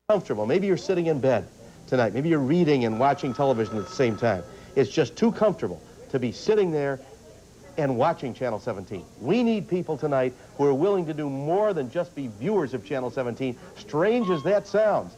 comfortable. Maybe you're sitting in bed tonight. Maybe you're reading and watching television at the same time. It's just too comfortable to be sitting there and watching Channel 17. We need people tonight who are willing to do more than just be viewers of Channel 17, strange as that sounds.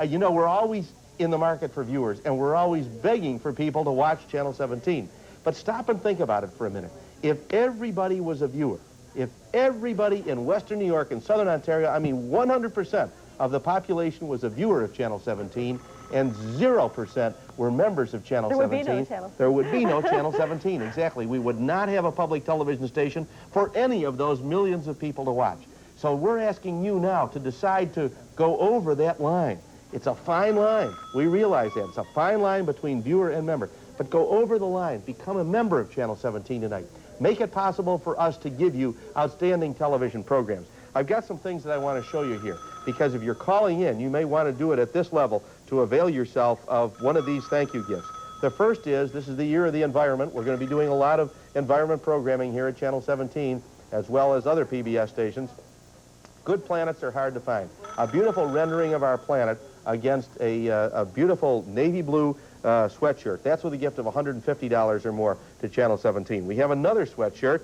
You know, we're always in the market for viewers, and we're always begging for people to watch Channel 17. But stop and think about it for a minute. If everybody was a viewer, if everybody in Western New York and Southern Ontario, I mean 100% of the population was a viewer of Channel 17, and 0% were members of Channel 17. There would be no Channel 17, exactly. We would not have a public television station for any of those millions of people to watch. So we're asking you now to decide to go over that line. It's a fine line. We realize that. It's a fine line between viewer and member. But go over the line. Become a member of Channel 17 tonight. Make it possible for us to give you outstanding television programs. I've got some things that I want to show you here, because if you're calling in, you may want to do it at this level to avail yourself of one of these thank you gifts. The first is, this is the year of the environment. We're going to be doing a lot of environment programming here at Channel 17, as well as other PBS stations. Good planets are hard to find. A beautiful rendering of our planet against a beautiful navy blue sweatshirt. That's with a gift of $150 or more to Channel 17. We have another sweatshirt,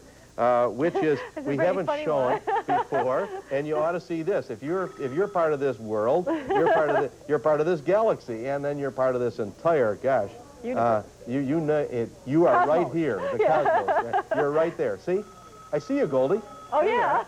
which is we haven't shown before, and you ought to see this. If you're part of this world, you're part of this galaxy, and then you're part of this entire, gosh, you know it. You are right here, the cosmos. You're right there. See, I see you, Goldie. Oh yeah.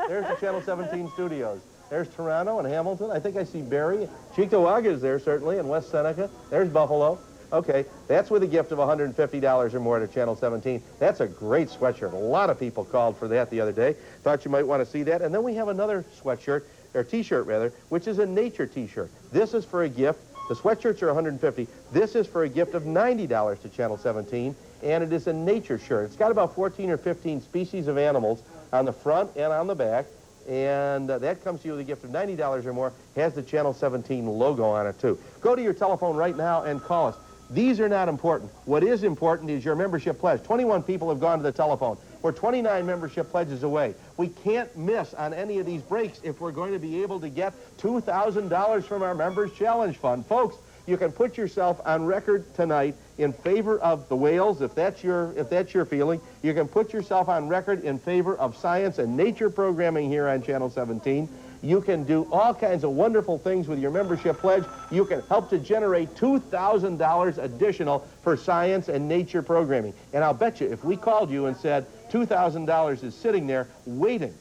There's the Channel 17 studios. There's Toronto and Hamilton. I think I see Barrie. Cheektowaga is there, certainly, and West Seneca. There's Buffalo. Okay, that's with a gift of $150 or more to Channel 17. That's a great sweatshirt. A lot of people called for that the other day. Thought you might want to see that. And then we have another sweatshirt, or T-shirt rather, which is a nature T-shirt. This is for a gift. The sweatshirts are $150. This is for a gift of $90 to Channel 17, and it is a nature shirt. It's got about 14 or 15 species of animals on the front and on the back. And that comes to you with a gift of $90 or more, has the Channel 17 logo on it, too. Go to your telephone right now and call us. These are not important. What is important is your membership pledge. 21 people have gone to the telephone. We're 29 membership pledges away. We can't miss on any of these breaks if we're going to be able to get $2,000 from our Members Challenge Fund. Folks, you can put yourself on record tonight in favor of the whales, if that's your feeling. You can put yourself on record in favor of science and nature programming here on Channel 17. You can do all kinds of wonderful things with your membership pledge. You can help to generate $2,000 additional for science and nature programming. And I'll bet you, if we called you and said $2,000 is sitting there waiting,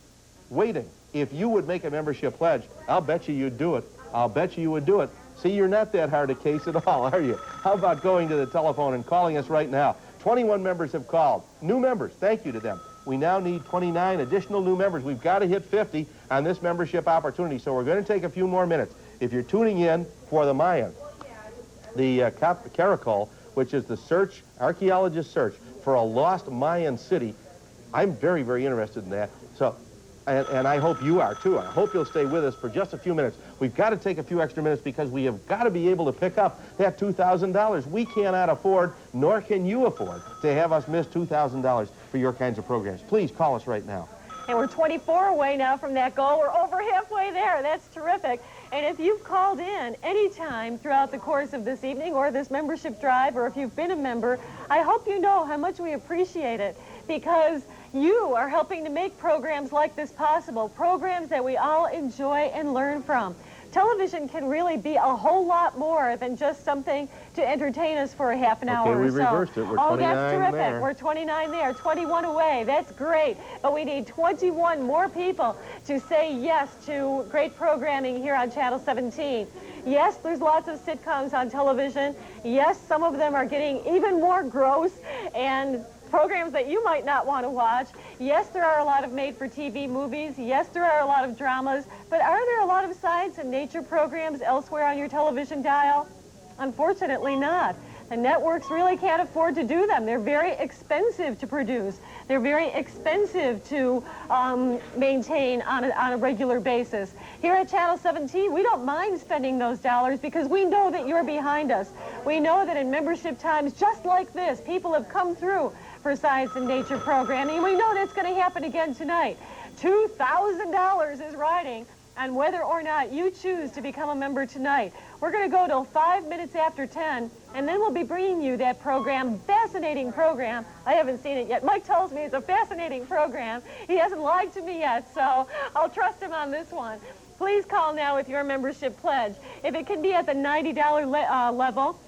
if you would make a membership pledge, I'll bet you you'd do it. I'll bet you would do it. See, you're not that hard a case at all, are you? How about going to the telephone and calling us right now? 21 members have called. New members, thank you to them. We now need 29 additional new members. We've got to hit 50 on this membership opportunity, so we're going to take a few more minutes. If you're tuning in for the Mayan, the Caracol, which is the search, archaeologist search for a lost Mayan city, I'm very, very interested in that. So, and I hope you are, too. I hope you'll stay with us for just a few minutes. We've got to take a few extra minutes because we have got to be able to pick up that $2,000. We cannot afford, nor can you afford, to have us miss $2,000 for your kinds of programs. Please call us right now. And we're 24 away now from that goal. We're over halfway there. That's terrific. And if you've called in anytime throughout the course of this evening or this membership drive, or if you've been a member, I hope you know how much we appreciate it, because you are helping to make programs like this possible, programs that we all enjoy and learn from. Television can really be a whole lot more than just something to entertain us for a half an hour or so. Okay, we reversed it. We're 29 that's terrific. There. We're 29 there, 21 away. That's great. But we need 21 more people to say yes to great programming here on Channel 17. Yes, there's lots of sitcoms on television. Yes, some of them are getting even more gross and programs that you might not want to watch. Yes, there are a lot of made-for-TV movies. Yes, there are a lot of dramas. But are there a lot of science and nature programs elsewhere on your television dial? Unfortunately not. The networks really can't afford to do them. They're very expensive to produce. They're very expensive to maintain on a regular basis. Here at Channel 17, we don't mind spending those dollars because we know that you're behind us. We know that in membership times just like this, people have come through for science and nature programming. We know that's going to happen again tonight. $2,000 is riding on whether or not you choose to become a member tonight. We're going to go till 5 minutes after 10, and then we'll be bringing you that program, fascinating program. I haven't seen it yet. Mike tells me it's a fascinating program. He hasn't lied to me yet, so I'll trust him on this one. Please call now with your membership pledge. If it can be at the $90 level,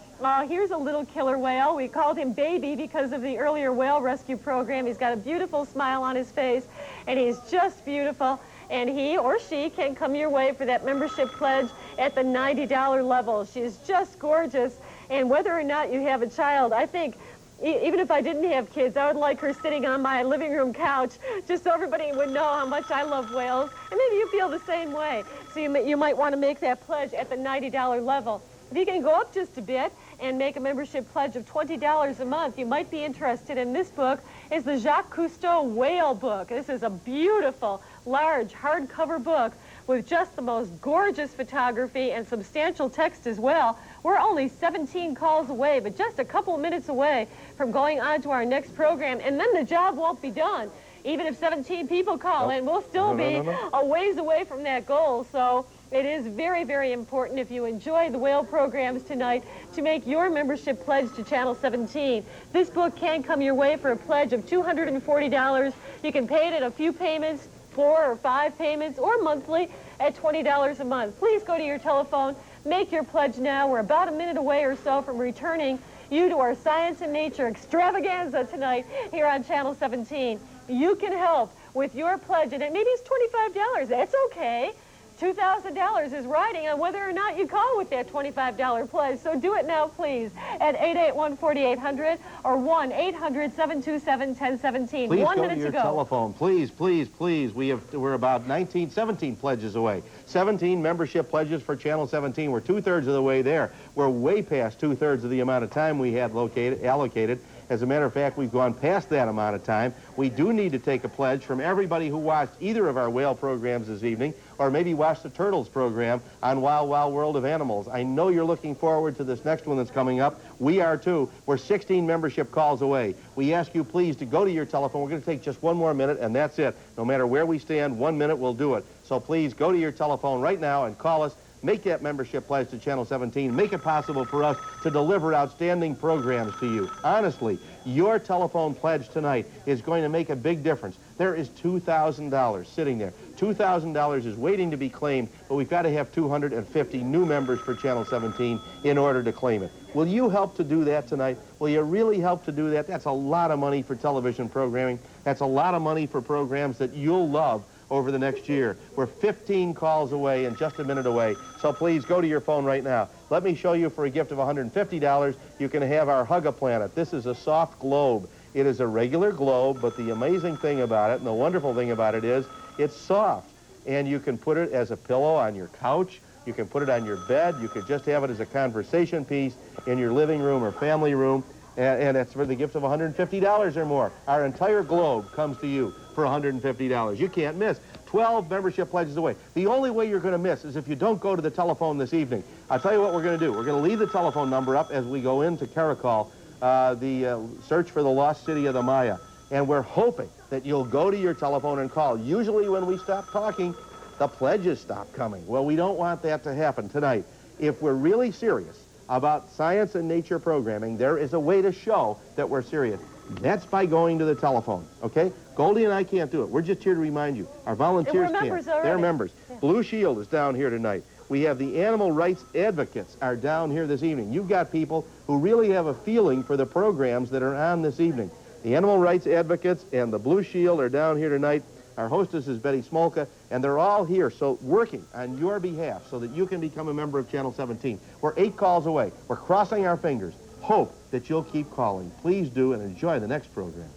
here's a little killer whale. We called him Baby because of the earlier whale rescue program. He's got a beautiful smile on his face, and he's just beautiful. And he or she can come your way for that membership pledge at the $90 level. She's just gorgeous. And whether or not you have a child, I think, even if I didn't have kids, I would like her sitting on my living room couch just so everybody would know how much I love whales. And maybe you feel the same way. So you might want to make that pledge at the $90 level. If you can go up just a bit and make a membership pledge of $20 a month, you might be interested in this book. It's the Jacques Cousteau Whale book. This is a beautiful, large, hardcover book with just the most gorgeous photography and substantial text as well. We're only 17 calls away, but just a couple of minutes away from going on to our next program, and then the job won't be done. Even if 17 people call in, we'll still be a ways away from that goal. So it is very, very important, if you enjoy the whale programs tonight, to make your membership pledge to Channel 17. This book can come your way for a pledge of $240. You can pay it in a few payments, 4 or 5 payments, or monthly at $20 a month. Please go to your telephone, make your pledge now. We're about a minute away or so from returning you to our Science and Nature extravaganza tonight here on Channel 17. You can help with your pledge, and maybe it's $25. That's okay. $2,000 is riding on whether or not you call with that $25 pledge. So do it now, please, at 881-4800 or 1-800-727-1017. Please 1 go minute to your to go. telephone. Please, please, please. We're about 17 pledges away. 17 membership pledges for Channel 17. We're 2/3 of the way there. We're way past 2/3 of the amount of time we had allocated. As a matter of fact, we've gone past that amount of time. We do need to take a pledge from everybody who watched either of our whale programs this evening, or maybe watched the Turtles program on Wild Wild World of Animals. I know you're looking forward to this next one that's coming up. We are too. We're 16 membership calls away. We ask you please to go to your telephone. We're going to take just one more minute, and that's it. No matter where we stand, 1 minute will do it. So please go to your telephone right now and call us. Make that membership pledge to Channel 17. Make it possible for us to deliver outstanding programs to you. Honestly, your telephone pledge tonight is going to make a big difference. There is $2,000 sitting there. $2,000 is waiting to be claimed, but we've got to have 250 new members for Channel 17 in order to claim it. Will you help to do that tonight? Will you really help to do that? That's a lot of money for television programming. That's a lot of money for programs that you'll love over the next year. We're 15 calls away and just a minute away, so please go to your phone right now. Let me show you, for a gift of $150, you can have our Hug-A-Planet. This is a soft globe. It is a regular globe, but the amazing thing about it and the wonderful thing about it is it's soft, and you can put it as a pillow on your couch. You can put it on your bed. You could just have it as a conversation piece in your living room or family room, and it's for the gift of $150 or more. Our entire globe comes to you for $150. You can't miss. 12 membership pledges away. The only way you're going to miss is if you don't go to the telephone this evening. I'll tell you what we're going to do. We're going to leave the telephone number up as we go into Caracol, the search for the lost city of the Maya. And we're hoping that you'll go to your telephone and call. Usually when we stop talking, the pledges stop coming. Well, we don't want that to happen tonight. If we're really serious about science and nature programming, there is a way to show that we're serious. That's by going to the telephone, okay? Goldie and I can't do it. We're just here to remind you. Our volunteers can't. They're members. Yeah. Blue Shield is down here tonight. We have the animal rights advocates are down here this evening. You've got people who really have a feeling for the programs that are on this evening. The animal rights advocates and the Blue Shield are down here tonight. Our hostess is Betty Smolka, and they're all here, so working on your behalf so that you can become a member of Channel 17. We're 8 calls away. We're crossing our fingers. Hope that you'll keep calling. Please do, and enjoy the next program.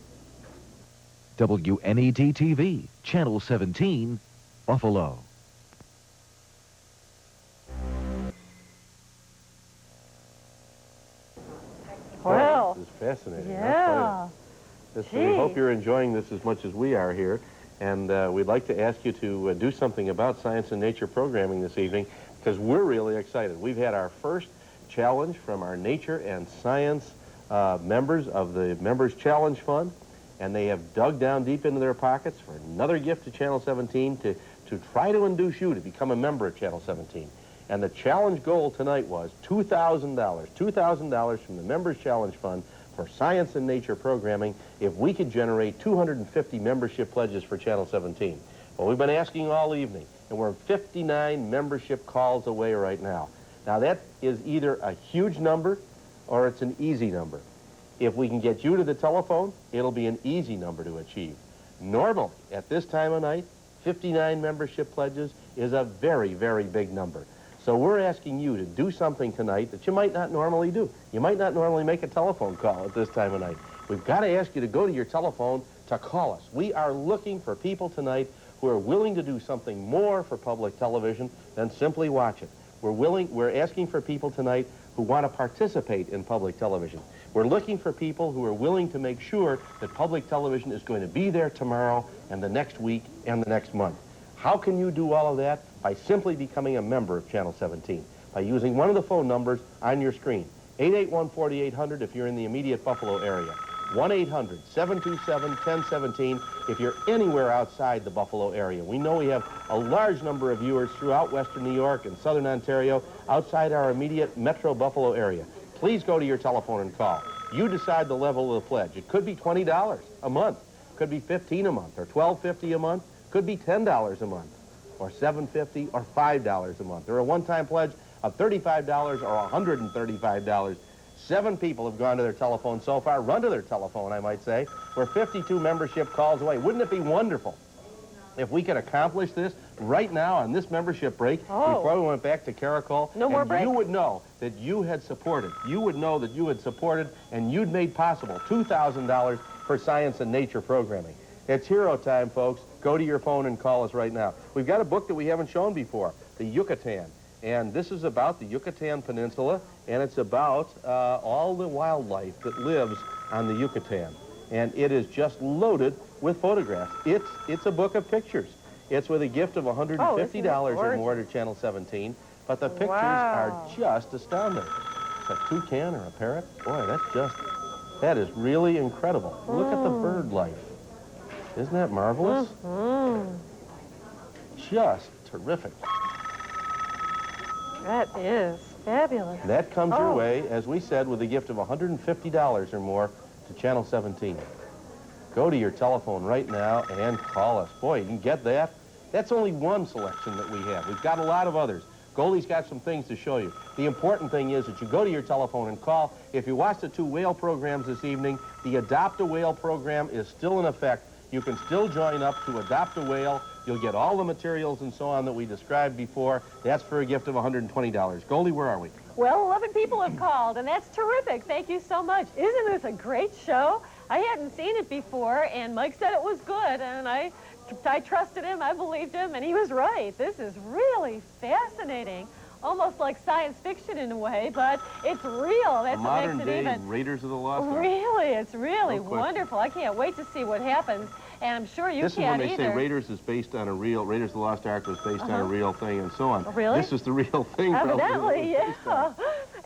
WNED TV, Channel 17, Buffalo. Wow. This is fascinating. Yeah. We hope you're enjoying this as much as we are here. And we'd like to ask you to do something about science and nature programming this evening, because we're really excited. We've had our first challenge from our Nature and Science members of the Members Challenge Fund, and they have dug down deep into their pockets for another gift to Channel 17 to to try to induce you to become a member of Channel 17. And the challenge goal tonight was $2,000. $2,000 from the Members Challenge Fund for science and nature programming if we could generate 250 membership pledges for Channel 17. Well, we've been asking all evening, and we're 59 membership calls away right now. Now, that is either a huge number or it's an easy number. If we can get you to the telephone, it'll be an easy number to achieve. Normally, at this time of night, 59 membership pledges is a very, very big number. So we're asking you to do something tonight that you might not normally do. You might not normally make a telephone call at this time of night. We've got to ask you to go to your telephone to call us. We are looking for people tonight who are willing to do something more for public television than simply watch it. We're asking for people tonight who want to participate in public television. We're looking for people who are willing to make sure that public television is going to be there tomorrow and the next week and the next month. How can you do all of that? By simply becoming a member of Channel 17, by using one of the phone numbers on your screen. 881-4800 if you're in the immediate Buffalo area. 1-800-727-1017 if you're anywhere outside the Buffalo area. We know we have a large number of viewers throughout western New York and southern Ontario outside our immediate Metro Buffalo area. Please go to your telephone and call. You decide the level of the pledge. It could be $20 a month, could be $15 a month, or $12.50 a month, could be $10 a month, or $7.50 or $5 a month, or a one-time pledge of $35 or $135. 7 people have gone to their telephone so far. Run to their telephone, I might say. We're 52 membership calls away. Wouldn't it be wonderful if we could accomplish this right now on this membership break before we went back to Caracol? No more breaks. You would know that you had supported. You would know that you had supported and you'd made possible $2,000 for science and nature programming. It's hero time, folks. Go to your phone and call us right now. We've got a book that we haven't shown before, The Yucatan. And this is about the Yucatan Peninsula, and it's about all the wildlife that lives on the Yucatan. And it is just loaded with photographs. It's a book of pictures. It's with a gift of $150 or more to Channel 17, but the pictures are just astounding. It's a toucan or a parrot. Boy, that is really incredible. Look at the bird life. Isn't that marvelous? Just terrific. That is fabulous. That comes your way, as we said, with a gift of $150 or more to Channel 17. Go to your telephone right now and call us. Boy, you can get that. That's only one selection that we have. We've got a lot of others. Goldie's got some things to show you. The important thing is that you go to your telephone and call. If you watch the 2 whale programs this evening, the Adopt a Whale program is still in effect. You can still join up to Adopt a Whale. You'll get all the materials and so on that we described before. That's for a gift of $120. Goldie, where are we? Well, 11 people have called, and that's terrific. Thank you so much. Isn't this a great show? I hadn't seen it before, and Mike said it was good, and I trusted him, I believed him, and he was right. This is really fascinating. Almost like science fiction in a way, but it's real. That's what makes it even. Modern-day Raiders of the Lost Ark. Really, it's really wonderful. I can't wait to see what happens, and I'm sure you can't either. This is when they say Raiders is based on a real, Raiders of the Lost Ark was based on a real thing and so on. Oh, really? This is the real thing. Evidently, yeah.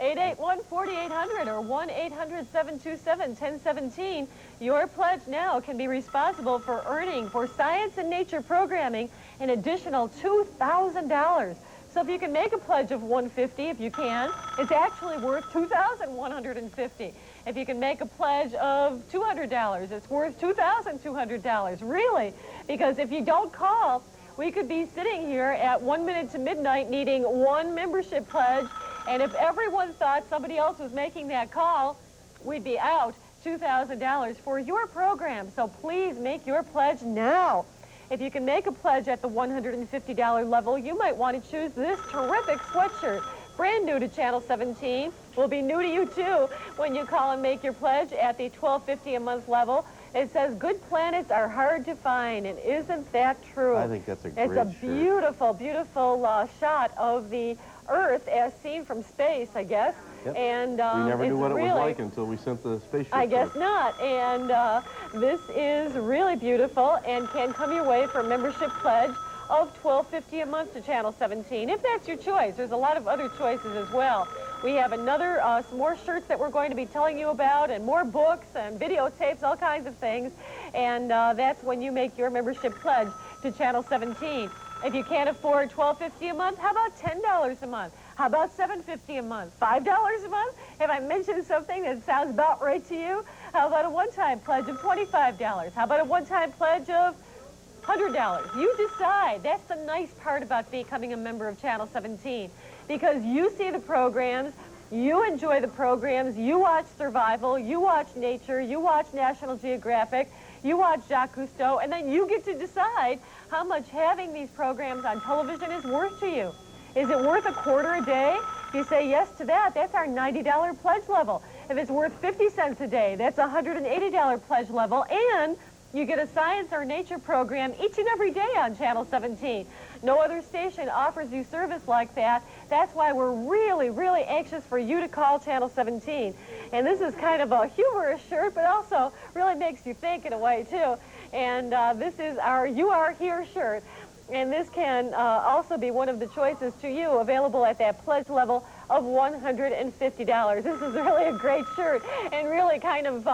881-4800 or 1-800-727-1017. Your pledge now can be responsible for earning for science and nature programming an additional $2,000. So if you can make a pledge of $150, if you can, it's actually worth $2,150. If you can make a pledge of $200, it's worth $2,200. Really, because if you don't call, we could be sitting here at 1 minute to midnight needing 1 membership pledge, and if everyone thought somebody else was making that call, we'd be out $2,000 for your program. So please make your pledge now. If you can make a pledge at the $150 level, you might want to choose this terrific sweatshirt. Brand new to Channel 17. Will be new to you, too, when you call and make your pledge at the $12.50 a month level. It says, good planets are hard to find, and isn't that true? I think that's a great It's a beautiful, beautiful shot of the Earth as seen from space, I guess. Yep. And we never knew what it really, was like until we sent the spaceship. I guess not. And this is really beautiful and can come your way for a membership pledge of $12.50 a month to Channel 17, if that's your choice. There's a lot of other choices as well. We have some more shirts that we're going to be telling you about, and more books and videotapes, all kinds of things. And that's when you make your membership pledge to Channel 17. If you can't afford $12.50 a month, how about $10 a month? How about $7.50 a month? $5 a month? Have I mentioned something that sounds about right to you? How about a one-time pledge of $25? How about a one-time pledge of $100? You decide. That's the nice part about becoming a member of Channel 17, because you see the programs, you enjoy the programs, you watch Survival, you watch Nature, you watch National Geographic, you watch Jacques Cousteau, and then you get to decide how much having these programs on television is worth to you. Is it worth $0.25 a day? If you say yes to that, that's our $90 pledge level. If it's worth 50 cents a day, that's a $180 pledge level, and you get a science or nature program each and every day on Channel 17. No other station offers you service like that. That's why we're really, really anxious for you to call Channel 17. And this is kind of a humorous shirt, but also really makes you think in a way, too. And this is our You Are Here shirt. And this can also be one of the choices to you, available at that pledge level of $150. This is really a great shirt and really kind of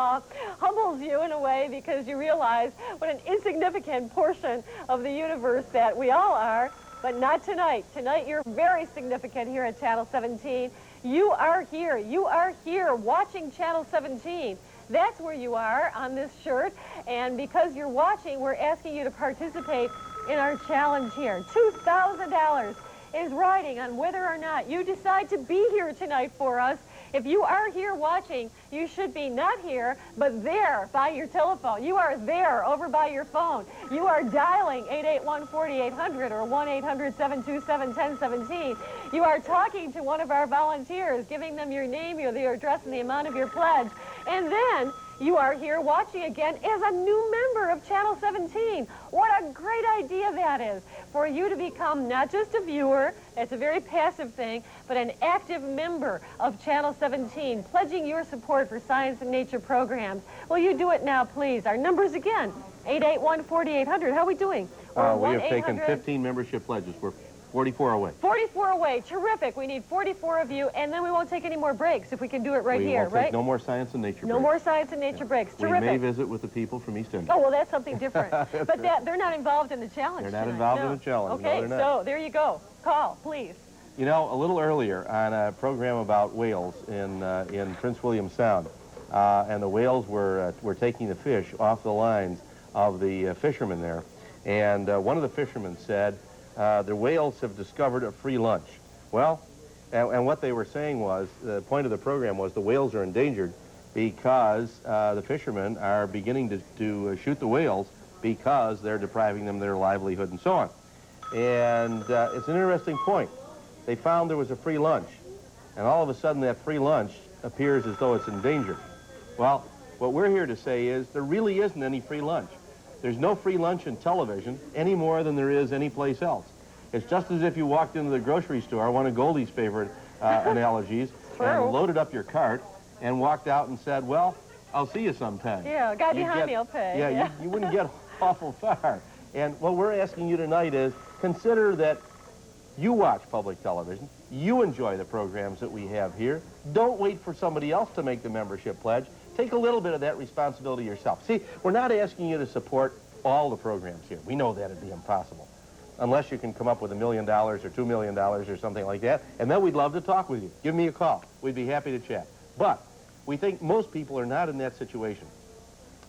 humbles you in a way, because you realize what an insignificant portion of the universe that we all are, but not tonight. Tonight you're very significant here at Channel 17. You are here. You are here watching Channel 17. That's where you are on this shirt, and because you're watching, we're asking you to participate in our challenge here. $2,000 is riding on whether or not you decide to be here tonight for us. If you are here watching, you should be not here, but there by your telephone. You are there over by your phone. You are dialing 881-4800 or 1-800-727-1017. You are talking to one of our volunteers, giving them your name, your address, and the amount of your pledge. And then you are here watching again as a new member of Channel 17. What a great idea that is, for you to become not just a viewer, it's a very passive thing, but an active member of Channel 17, pledging your support for science and nature programs. Will you do it now, please? Our numbers again, 881-4800. How are we doing? We have taken 15 membership pledges. We're 44 away. 44 away. Terrific. We need 44 of you, and then we won't take any more breaks if we can do it right here, right? No more science and nature breaks. No more science and nature breaks. Terrific. We may visit with the people from EastEnders. Oh, well, that's something different. But they're not involved in the challenge. They're not tonight. involved No. in the challenge. Okay, No, they're not. so there you go. Call, please. You know, a little earlier on a program about whales in Prince William Sound, and the whales were taking the fish off the lines of the fishermen there, and one of the fishermen said, the whales have discovered a free lunch. Well, and what they were saying was, the point of the program was the whales are endangered because the fishermen are beginning to shoot the whales because they're depriving them of their livelihood and so on. And it's an interesting point. They found there was a free lunch, and all of a sudden that free lunch appears as though it's endangered. Well, what we're here to say is there really isn't any free lunch. There's no free lunch in television any more than there is any place else. It's just as if you walked into the grocery store, one of Goldie's favorite analogies, and loaded up your cart and walked out and said, well, I'll see you sometime. Yeah, guy behind me will pay. Yeah, you wouldn't get awful far. And what we're asking you tonight is consider that you watch public television, you enjoy the programs that we have here. Don't wait for somebody else to make the membership pledge. Take a little bit of that responsibility yourself. See, we're not asking you to support all the programs here. We know that would be impossible, unless you can come up with $1 million or $2 million or something like that, and then we'd love to talk with you. Give me a call. We'd be happy to chat. But we think most people are not in that situation.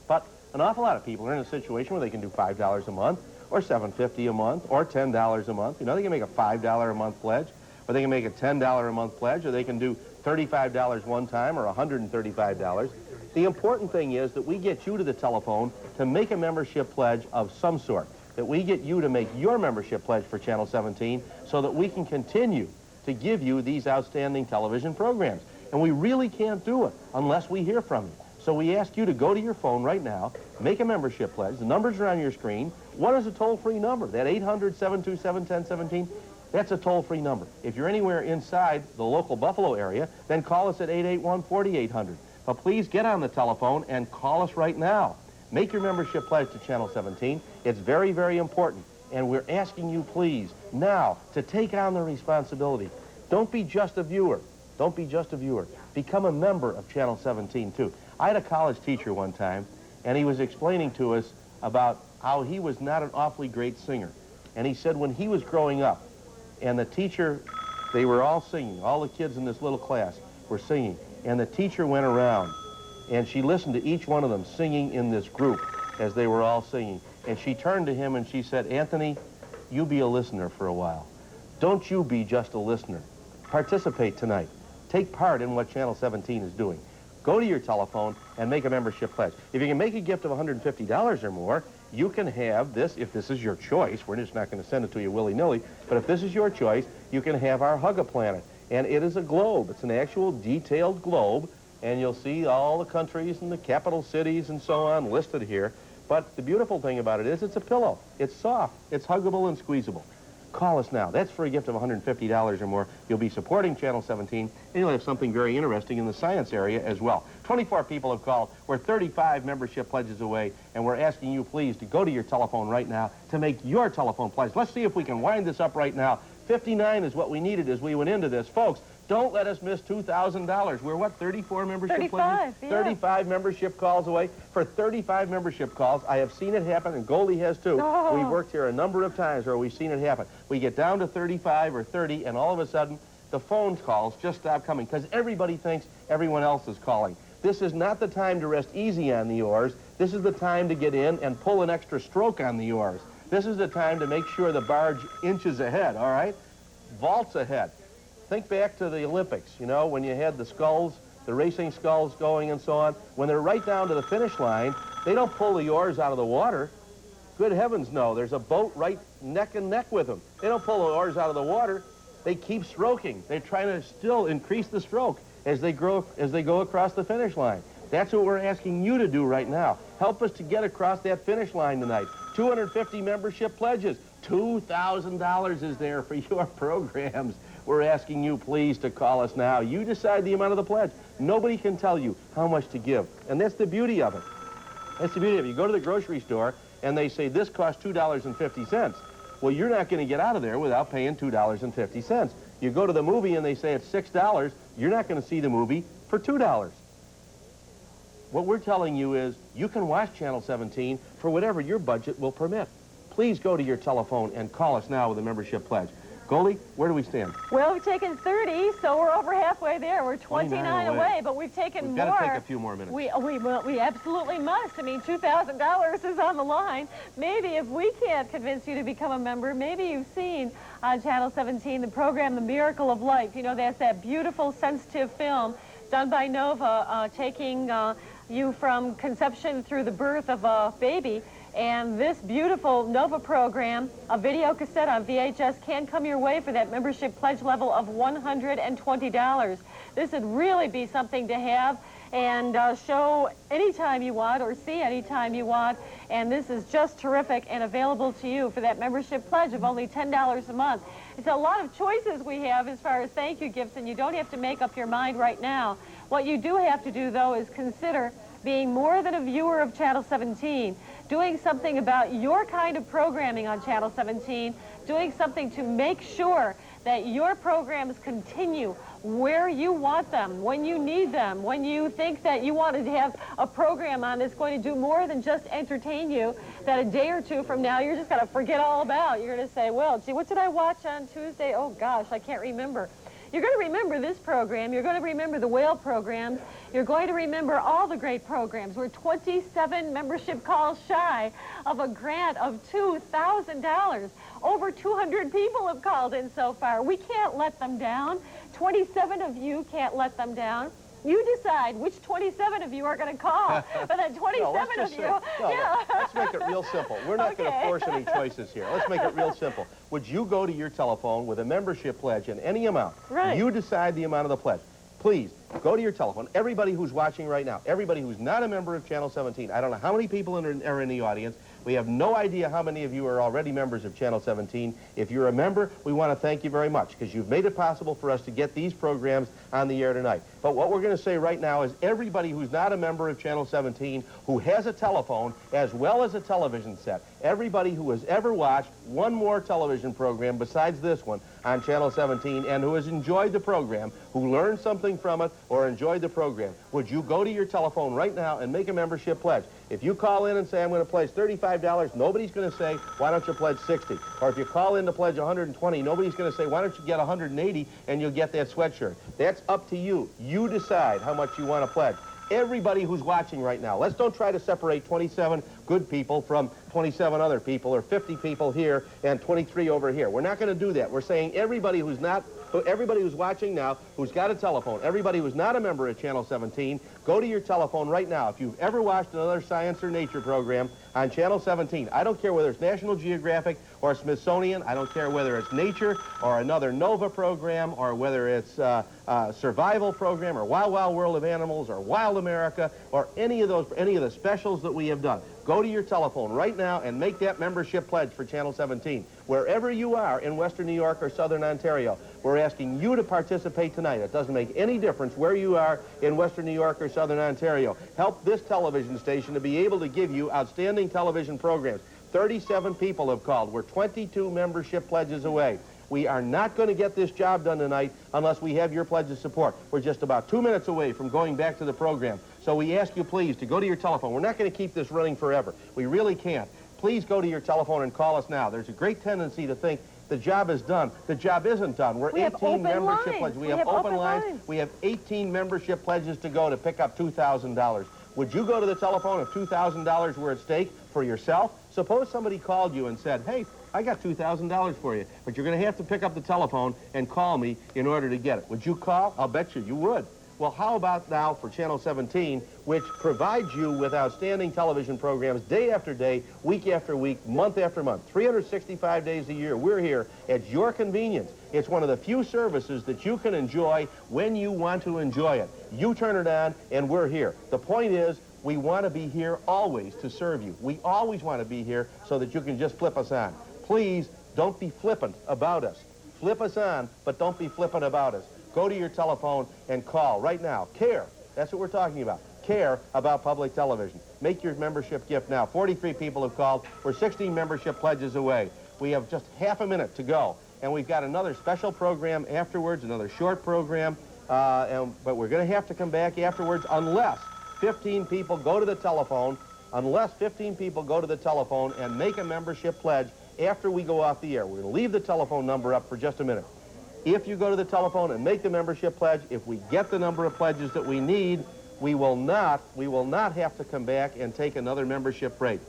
But an awful lot of people are in a situation where they can do $5 a month, or $7.50 a month, or $10 a month. You know, they can make a $5 a month pledge, or they can make a $10 a month pledge, or they can do $35 one time, or $135. The important thing is that we get you to the telephone to make a membership pledge of some sort, that we get you to make your membership pledge for Channel 17 so that we can continue to give you these outstanding television programs. And we really can't do it unless we hear from you. So we ask you to go to your phone right now, make a membership pledge. The numbers are on your screen. One is a toll-free number, that 800-727-1017. That's a toll-free number. If you're anywhere inside the local Buffalo area, then call us at 881-4800. But please get on the telephone and call us right now. Make your membership pledge to Channel 17. It's very, very important. And we're asking you, please, now, to take on the responsibility. Don't be just a viewer. Don't be just a viewer. Become a member of Channel 17, too. I had a college teacher one time, and he was explaining to us about how he was not an awfully great singer. And he said when he was growing up, and the teacher, they were all singing, all the kids in this little class were singing, and the teacher went around, and she listened to each one of them singing in this group as they were all singing. And she turned to him and she said, Anthony, you be a listener for a while. Don't you be just a listener. Participate tonight. Take part in what Channel 17 is doing. Go to your telephone and make a membership pledge. If you can make a gift of $150 or more, you can have this, if this is your choice. We're just not going to send it to you willy-nilly, but if this is your choice, you can have our Hug-a-Planet. And it is a globe. It's an actual detailed globe, and you'll see all the countries and the capital cities and so on listed here. But the beautiful thing about it is it's a pillow. It's soft. It's huggable and squeezable. Call us now. That's for a gift of $150 or more. You'll be supporting Channel 17, and you'll have something very interesting in the science area as well. 24 people have called. We're 35 membership pledges away, and we're asking you, please, to go to your telephone right now to make your telephone pledge. Let's see if we can wind this up right now. 59 is what we needed as we went into this. Folks, don't let us miss $2,000. We're, what, 34 membership 35, pledges? yeah. 35 membership calls away. For 35 membership calls, I have seen it happen, and Goldie has too. Oh. We've worked here a number of times where we've seen it happen. We get down to 35 or 30, and all of a sudden, the phone calls just stop coming because everybody thinks everyone else is calling. This is not the time to rest easy on the oars. This is the time to get in and pull an extra stroke on the oars. This is the time to make sure the barge inches ahead, all right? Vaults ahead. Think back to the Olympics, you know, when you had the sculls, the racing sculls going and so on. When they're right down to the finish line, they don't pull the oars out of the water. Good heavens, no. There's a boat right neck and neck with them. They don't pull the oars out of the water. They keep stroking. They're trying to still increase the stroke as they go across the finish line. That's what we're asking you to do right now. Help us to get across that finish line tonight. 250 membership pledges. $2,000 is there for your programs. We're asking you, please, to call us now. You decide the amount of the pledge. Nobody can tell you how much to give. And that's the beauty of it. That's the beauty of it. You go to the grocery store, and they say, this costs $2.50. Well, you're not going to get out of there without paying $2.50. You go to the movie, and they say it's $6. You're not going to see the movie for $2. What we're telling you is you can watch Channel 17 for whatever your budget will permit. Please go to your telephone and call us now with a membership pledge. Goldie, where do we stand? Well, we've taken 30, so we're over halfway there. We're 29 away, but we've taken more. We've got to take a few more minutes. We absolutely must. I mean, $2,000 is on the line. Maybe if we can't convince you to become a member, maybe you've seen on Channel 17 the program The Miracle of Life. You know, that's that beautiful, sensitive film done by Nova, taking you from conception through the birth of a baby. And this beautiful Nova program, a video cassette on VHS, can come your way for that membership pledge level of $120. This would really be something to have and show anytime you want or see anytime you want. And this is just terrific and available to you for that membership pledge of only $10 a month. It's a lot of choices we have as far as thank you gifts, and you don't have to make up your mind right now. What you do have to do, though, is consider being more than a viewer of Channel 17, doing something about your kind of programming on Channel 17, doing something to make sure that your programs continue where you want them, when you need them, when you think that you want to have a program on that's going to do more than just entertain you, that a day or two from now you're just going to forget all about. You're going to say, well, gee, what did I watch on Tuesday? Oh, gosh, I can't remember. You're going to remember this program. You're going to remember the whale programs. You're going to remember all the great programs. We're 27 membership calls shy of a grant of $2,000. Over 200 people have called in so far. We can't let them down. 27 of you can't let them down. You decide which 27 of you are going to call. But then 27 of you, let's make it real simple. We're not going to force any choices here. Let's make it real simple. Would you go to your telephone with a membership pledge in any amount? Right. You decide the amount of the pledge. Please, go to your telephone. Everybody who's watching right now, everybody who's not a member of Channel 17, I don't know how many people are in the audience. We have no idea how many of you are already members of Channel 17. If you're a member, we want to thank you very much because you've made it possible for us to get these programs on the air tonight. But what we're going to say right now is everybody who's not a member of Channel 17 who has a telephone as well as a television set, everybody who has ever watched one more television program besides this one on Channel 17 and who has enjoyed the program, who learned something from it or enjoyed the program, would you go to your telephone right now and make a membership pledge? If you call in and say, I'm going to pledge $35, nobody's going to say, why don't you pledge 60? Or if you call in to pledge 120, nobody's going to say, why don't you get 180 and you'll get that sweatshirt. That's up to you. You decide how much you want to pledge. Everybody who's watching right now, let's don't try to separate 27 good people from 27 other people, or 50 people here and 23 over here. We're not going to do that. We're saying everybody who's watching now, who's got a telephone, everybody who's not a member of Channel 17, go to your telephone right now. If you've ever watched another science or nature program on Channel 17, I don't care whether it's National Geographic or Smithsonian, I don't care whether it's Nature or another NOVA program, or whether it's Survival program, or Wild Wild World of Animals, or Wild America, or any of the specials that we have done. Go to your telephone right now and make that membership pledge for Channel 17. Wherever you are in Western New York or Southern Ontario, we're asking you to participate tonight. It doesn't make any difference where you are in Western New York or Southern Ontario. Help this television station to be able to give you outstanding television programs. 37 people have called. We're 22 membership pledges away. We are not going to get this job done tonight unless we have your pledge of support. We're just about 2 minutes away from going back to the program. So we ask you, please, to go to your telephone. We're not going to keep this running forever. We really can't. Please go to your telephone and call us now. There's a great tendency to think the job is done. The job isn't done. We 18 membership pledges. We have open lines. We have 18 membership pledges to go to pick up $2,000. Would you go to the telephone if $2,000 were at stake for yourself? Suppose somebody called you and said, hey, I got $2,000 for you, but you're going to have to pick up the telephone and call me in order to get it. Would you call? I'll bet you would. Well, how about now for Channel 17, which provides you with outstanding television programs day after day, week after week, month after month, 365 days a year. We're here at your convenience. It's one of the few services that you can enjoy when you want to enjoy it. You turn it on, and we're here. The point is, we want to be here always to serve you. We always want to be here so that you can just flip us on. Please don't be flippant about us. Flip us on, but don't be flippant about us. Go to your telephone and call right now. Care. That's what we're talking about. Care about public television. Make your membership gift now. 43 people have called. We're 16 membership pledges away. We have just half a minute to go. And we've got another special program afterwards, another short program. But we're going to have to come back afterwards unless 15 people go to the telephone, and make a membership pledge after we go off the air. We're going to leave the telephone number up for just a minute. If you go to the telephone and make the membership pledge, if we get the number of pledges that we need, we will not have to come back and take another membership break.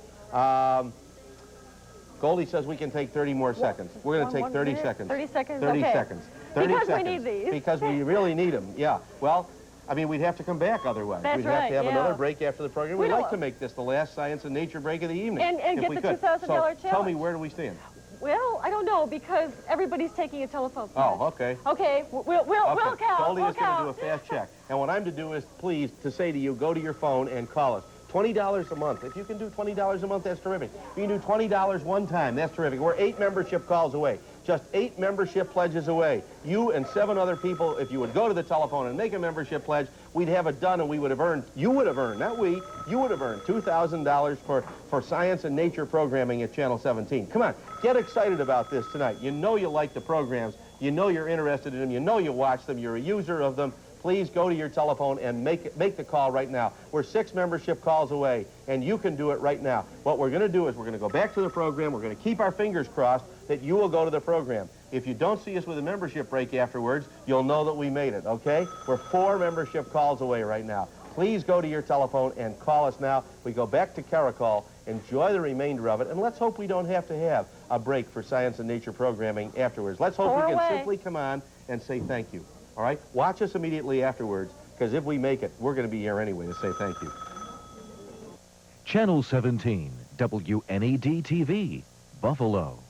Goldie says we can take 30 more seconds. We're going to take 30 seconds. 30 seconds? 30 okay. seconds. 30 because seconds. we need these. Because we really need them, yeah. Well, I mean, we'd have to come back otherwise. That's we'd have to have right, another break after the program. We We'd don't- like to make this the last science and nature break of the evening. And if get we the could. $2,000 challenge. Tell me, where do we stand? Well, I don't know, because everybody's taking a telephone. Oh, okay. Okay, we'll count. Goldie we'll is going to do a count. fast check. And what I'm to do is, please, to say to you, go to your phone and call us. $20 a month. If you can do $20 a month, that's terrific. If you can do $20 one time, that's terrific. We're 8 membership calls away. Just 8 membership pledges away. You and 7 other people, if you would go to the telephone and make a membership pledge, we'd have it done, and we would have earned, you would have earned, not we, you would have earned $2,000 for science and nature programming at Channel 17. Come on, get excited about this tonight. You know you like the programs. You know you're interested in them. You know you watch them. You're a user of them. Please go to your telephone and make the call right now. We're 6 membership calls away, and you can do it right now. What we're going to do is we're going to go back to the program. We're going to keep our fingers crossed that you will go to the program. If you don't see us with a membership break afterwards, you'll know that we made it, okay? We're 4 membership calls away right now. Please go to your telephone and call us now. We go back to Caracol, enjoy the remainder of it, and let's hope we don't have to have a break for science and nature programming afterwards. Let's hope we can simply come on and say thank you. All right? Watch us immediately afterwards, because if we make it, we're going to be here anyway to say thank you. Channel 17, WNED TV, Buffalo.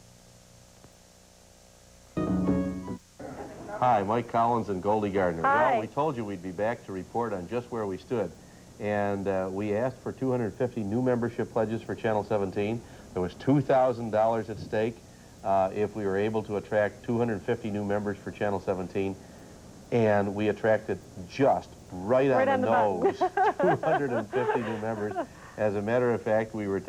Hi, Mike Collins and Goldie Gardner. Hi. Well, we told you we'd be back to report on just where we stood. And we asked for 250 new membership pledges for Channel 17. There was $2,000 at stake if we were able to attract 250 new members for Channel 17. And we attracted just right on the nose 250 new members. As a matter of fact, we were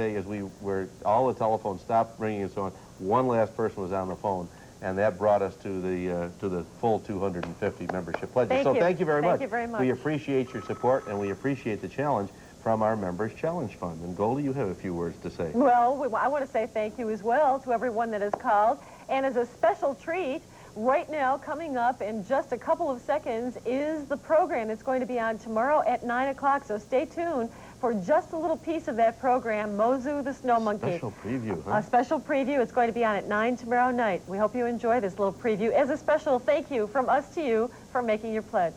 all the telephones stopped ringing and so on. One last person was on the phone, and that brought us to the full 250 membership pledges. Thank you very much. very much. We appreciate your support, and we appreciate the challenge from our Members Challenge Fund. And Goldie, you have a few words to say. Well, I want to say thank you as well to everyone that has called. And as a special treat, right now, coming up in just a couple of seconds, is the program that's going to be on tomorrow at 9 o'clock. So stay tuned for just a little piece of that program, Mozu the Snow Monkey. Special preview, huh? A special preview. It's going to be on at 9 tomorrow night. We hope you enjoy this little preview as a special thank you from us to you for making your pledge.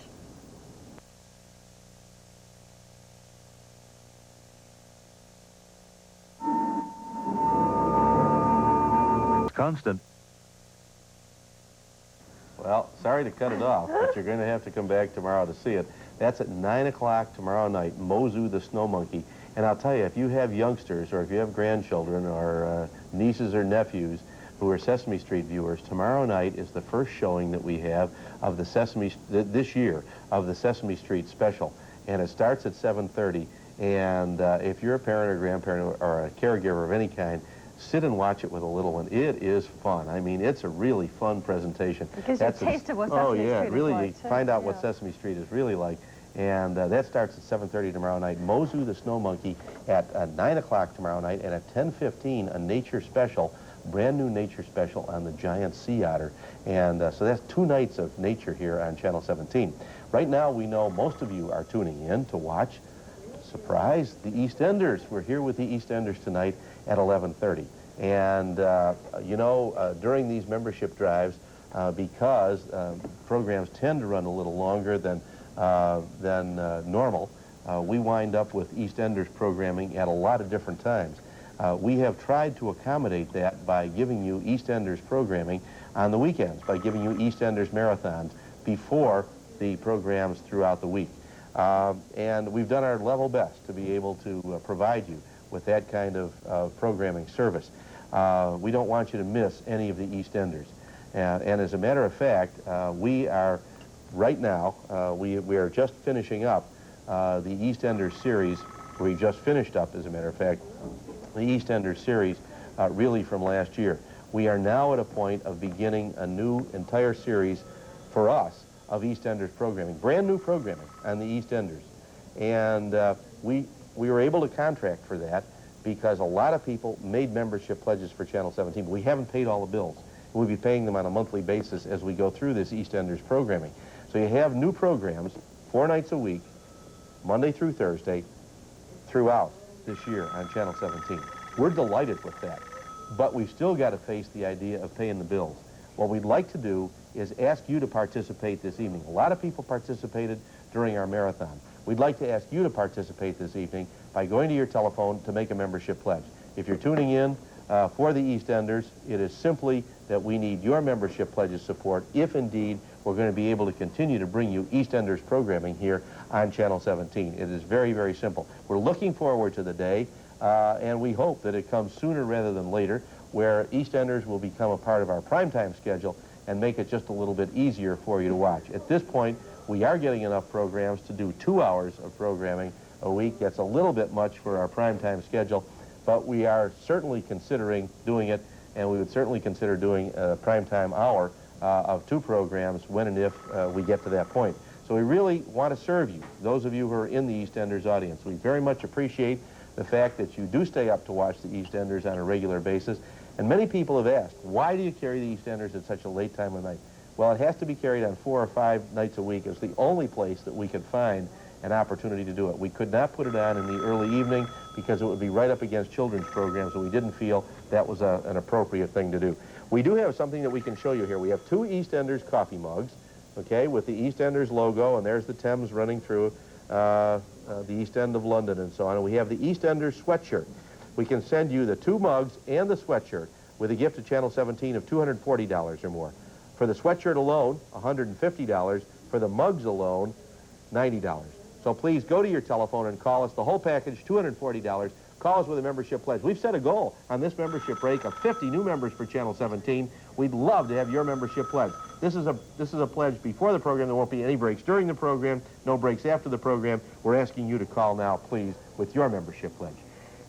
Constant. Well, sorry to cut it off, but you're going to have to come back tomorrow to see it. That's at 9 o'clock tomorrow night, Mozu the Snow Monkey. And I'll tell you, if you have youngsters or if you have grandchildren or nieces or nephews who are Sesame Street viewers, tomorrow night is the first showing that we have of the this year, of the Sesame Street special. And it starts at 7:30. And if you're a parent or grandparent or a caregiver of any kind, sit and watch it with a little one. It is fun. I mean, it's a really fun presentation. It gives you a taste of what Sesame Street is really, like, you too. find out Yeah. what Sesame Street is really like. And that starts at 7:30 tomorrow night. Mozu the Snow Monkey at 9 o'clock tomorrow night, and at 10:15, a nature special, brand new nature special on the giant sea otter. And so that's 2 nights of nature here on Channel 17. Right now, we know most of you are tuning in to watch, surprise, the EastEnders. We're here with the EastEnders tonight at 11:30. And, you know, during these membership drives, because programs tend to run a little longer than normal, we wind up with EastEnders programming at a lot of different times. We have tried to accommodate that by giving you EastEnders programming on the weekends, by giving you EastEnders marathons before the programs throughout the week. And we've done our level best to be able to provide you with that kind of programming service. We don't want you to miss any of the EastEnders. And as a matter of fact, we are right now, we are just finishing up the EastEnders series. We just finished up, as a matter of fact, the EastEnders series really from last year. We are now at a point of beginning a new entire series for us of EastEnders programming, brand new programming on the EastEnders. And we were able to contract for that because a lot of people made membership pledges for Channel 17, but we haven't paid all the bills. We'll be paying them on a monthly basis as we go through this EastEnders programming. So you have new programs 4 nights a week, Monday through Thursday, throughout this year on Channel 17. We're delighted with that, but we've still got to face the idea of paying the bills. What we'd like to do is ask you to participate this evening. A lot of people participated during our marathon. We'd like to ask you to participate this evening by going to your telephone to make a membership pledge. If you're tuning in for the EastEnders, it is simply that we need your membership pledges support if indeed we're going to be able to continue to bring you EastEnders programming here on Channel 17. It is very, very simple. We're looking forward to the day, and we hope that it comes sooner rather than later, where EastEnders will become a part of our primetime schedule and make it just a little bit easier for you to watch. At this point, we are getting enough programs to do 2 hours of programming a week. That's a little bit much for our primetime schedule, but we are certainly considering doing it, and we would certainly consider doing a primetime hour of 2 programs when and if we get to that point. So we really want to serve you, those of you who are in the EastEnders audience. We very much appreciate the fact that you do stay up to watch the EastEnders on a regular basis. And many people have asked, why do you carry the EastEnders at such a late time of night? Well, it has to be carried on 4 or 5 nights a week. It's the only place that we could find an opportunity to do it. We could not put it on in the early evening because it would be right up against children's programs, and we didn't feel that was an appropriate thing to do. We do have something that we can show you here. We have 2 EastEnders coffee mugs, okay, with the EastEnders logo, and there's the Thames running through the East End of London and so on. And we have the EastEnders sweatshirt. We can send you the 2 mugs and the sweatshirt with a gift to Channel 17 of $240 or more. For the sweatshirt alone, $150. For the mugs alone, $90. So please go to your telephone and call us. The whole package, $240. Call us with a membership pledge. We've set a goal on this membership break of 50 new members for Channel 17. We'd love to have your membership pledge. This is a pledge before the program. There won't be any breaks during the program, no breaks after the program. We're asking you to call now, please, with your membership pledge.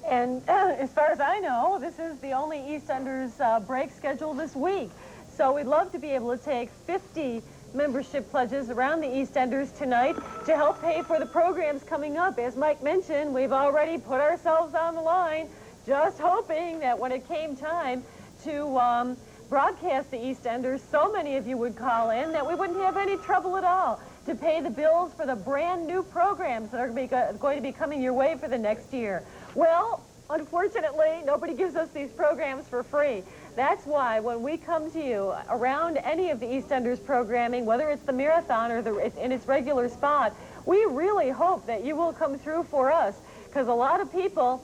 And as far as I know, this is the only EastEnders break scheduled this week. So we'd love to be able to take 50 membership pledges around the EastEnders tonight to help pay for the programs coming up. As Mike mentioned, we've already put ourselves on the line, just hoping that when it came time to broadcast the EastEnders, so many of you would call in that we wouldn't have any trouble at all to pay the bills for the brand new programs that are going to be coming your way for the next year. Well, unfortunately, nobody gives us these programs for free. That's why when we come to you around any of the EastEnders programming, whether it's the marathon or it's in its regular spot, we really hope that you will come through for us, because a lot of people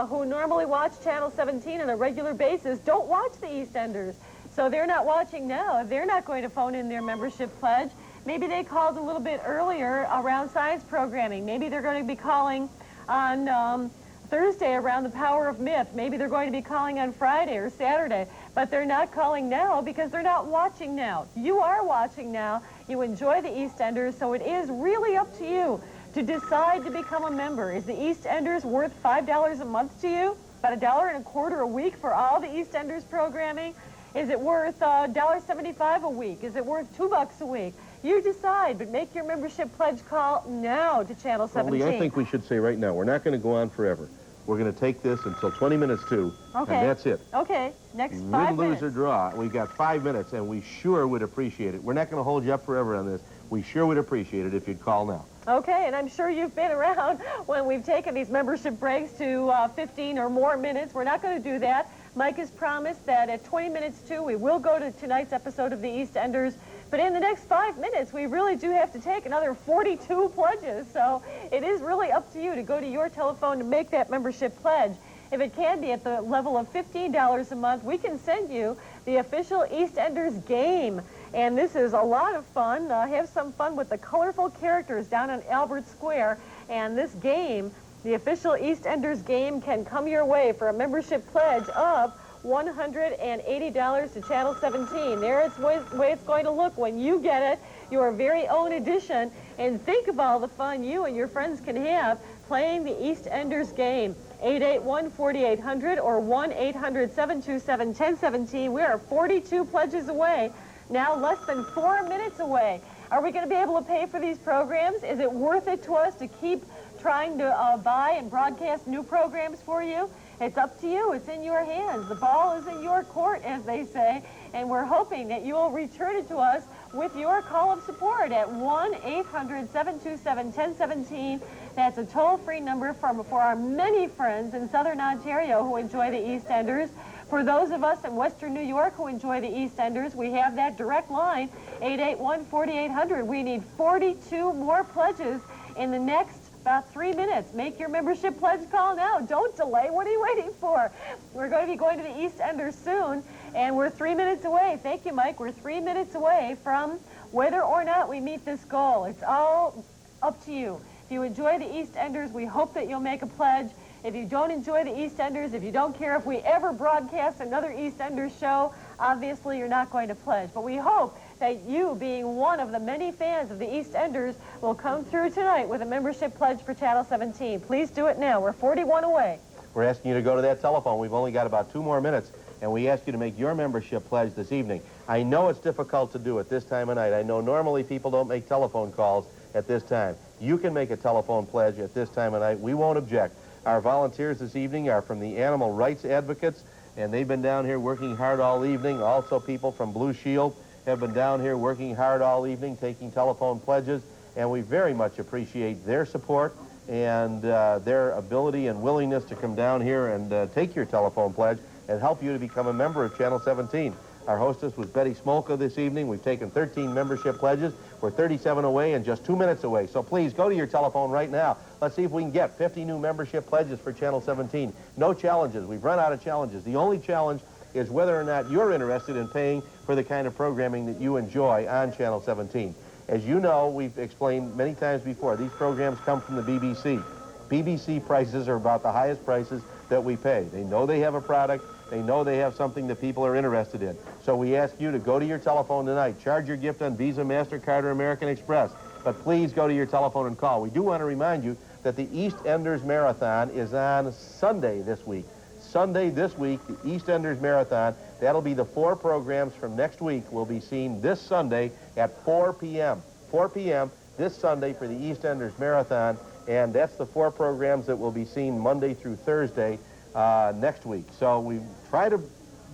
who normally watch Channel 17 on a regular basis don't watch the EastEnders. So they're not watching now. They're not going to phone in their membership pledge. Maybe they called a little bit earlier around science programming. Maybe they're going to be calling on Thursday around the Power of Myth. Maybe they're going to be calling on Friday or Saturday, but they're not calling now because they're not watching now. You are watching now. You enjoy the EastEnders, so it is really up to you to decide to become a member. Is the EastEnders worth $5 a month to you? About $1.25 a week for all the EastEnders programming? Is it worth $1.75 a week? Is it worth $2 a week? You decide, but make your membership pledge call now to Channel 17. Only I think we should say right now, we're not going to go on forever. We're going to take this until 20 minutes to, okay. And that's it. Okay, next 5 minutes. Win, lose, or draw. We've got 5 minutes, and we sure would appreciate it. We're not going to hold you up forever on this. We sure would appreciate it if you'd call now. Okay, and I'm sure you've been around when we've taken these membership breaks to 15 or more minutes. We're not going to do that. Mike has promised that at 20 minutes to, we will go to tonight's episode of the EastEnders. But in the next 5 minutes, we really do have to take another 42 pledges. So it is really up to you to go to your telephone to make that membership pledge. If it can be at the level of $15 a month, we can send you the official EastEnders game. And this is a lot of fun. Have some fun with the colorful characters down on Albert Square. And this game, the official EastEnders game, can come your way for a membership pledge of $180 to Channel 17. There's the way it's going to look when you get it, your very own edition. And think of all the fun you and your friends can have playing the EastEnders game. 881-4800 or 1-800-727-1017. We are 42 pledges away, now less than 4 minutes away. Are we going to be able to pay for these programs? Is it worth it to us to keep trying to buy and broadcast new programs for you? It's up to you. It's in your hands. The ball is in your court, as they say, and we're hoping that you will return it to us with your call of support at 1-800-727-1017. That's a toll-free number for our many friends in Southern Ontario who enjoy the EastEnders. For those of us in Western New York who enjoy the EastEnders, we have that direct line, 881-4800. We need 42 more pledges in the next about 3 minutes. Make your membership pledge call now. Don't delay. What are you waiting for? We're going to be going to the EastEnders soon, and we're 3 minutes away. Thank you, Mike. We're 3 minutes away from whether or not we meet this goal. It's all up to you. If you enjoy the EastEnders, we hope that you'll make a pledge. If you don't enjoy the EastEnders, if you don't care if we ever broadcast another EastEnders show, obviously you're not going to pledge. But we hope that you, being one of the many fans of the EastEnders, will come through tonight with a membership pledge for Channel 17. Please do it now. We're 41 away. We're asking you to go to that telephone. We've only got about 2 more minutes, and we ask you to make your membership pledge this evening. I know it's difficult to do at this time of night. I know normally people don't make telephone calls at this time. You can make a telephone pledge at this time of night. We won't object. Our volunteers this evening are from the Animal Rights Advocates, and they've been down here working hard all evening. Also, people from Blue Shield have been down here working hard all evening, taking telephone pledges, and we very much appreciate their support and their ability and willingness to come down here and take your telephone pledge and help you to become a member of Channel 17. Our hostess was Betty Smolka this evening. We've taken 13 membership pledges. We're 37 away and just 2 minutes away. So please go to your telephone right now. Let's see if we can get 50 new membership pledges for Channel 17. No challenges. We've run out of challenges. The only challenge is whether or not you're interested in paying for the kind of programming that you enjoy on Channel 17. As you know, we've explained many times before, these programs come from the BBC. BBC prices are about the highest prices that we pay. They know they have a product. They know they have something that people are interested in. So we ask you to go to your telephone tonight. Charge your gift on Visa, MasterCard, or American Express. But please go to your telephone and call. We do want to remind you that the EastEnders Marathon is on Sunday this week. Sunday this week, the EastEnders Marathon That'll be the 4 programs from next week will be seen this Sunday at 4 p.m. 4 p.m. this Sunday for the EastEnders Marathon, and that's the 4 programs that will be seen Monday through Thursday next week. So we try to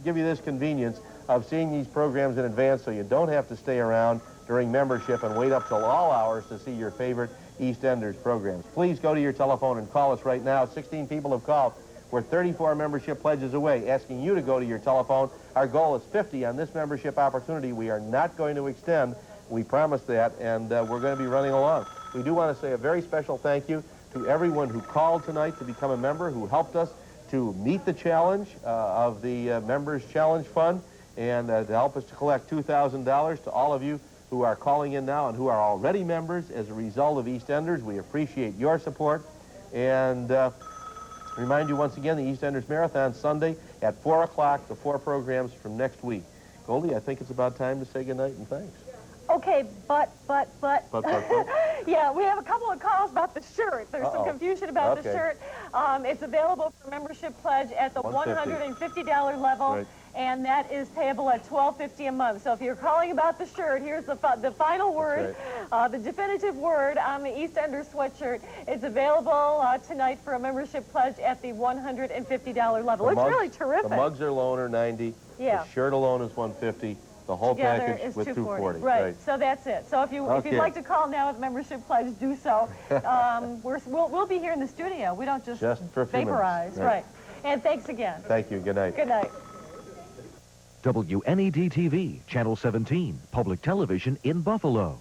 give you this convenience of seeing these programs in advance so you don't have to stay around during membership and wait up till all hours to see your favorite EastEnders programs. Please go to your telephone and call us right now. 16 people have called. We're 34 membership pledges away, asking you to go to your telephone. Our goal is 50 on this membership opportunity. We are not going to extend. We promise that, and we're going to be running along. We do want to say a very special thank you to everyone who called tonight to become a member, who helped us to meet the challenge of the Members Challenge Fund, and to help us to collect $2,000. To all of you who are calling in now and who are already members as a result of EastEnders, we appreciate your support. And remind you once again, the EastEnders Marathon Sunday at 4 o'clock, the 4 programs from next week. Goldie, I think it's about time to say goodnight and thanks. Okay, but. But. Yeah, we have a couple of calls about the shirt. There's some confusion about the Okay. shirt. It's available for membership pledge at the $150 level. Right. And that is payable at $12.50 a month. So if you're calling about the shirt, here's the final word, the definitive word on the EastEnders sweatshirt. It's available tonight for a membership pledge at the $150 level. It's really terrific. The mugs are alone are $90. Yeah. The shirt alone is $150. The whole Together package is with $240. $240. Right. So that's it. So if you'd like to call now with membership pledge, do so. We'll be here in the studio. We don't just for a few vaporize. minutes. Right. And thanks again. Thank you. Good night. Good night. WNED TV, Channel 17, Public Television in Buffalo.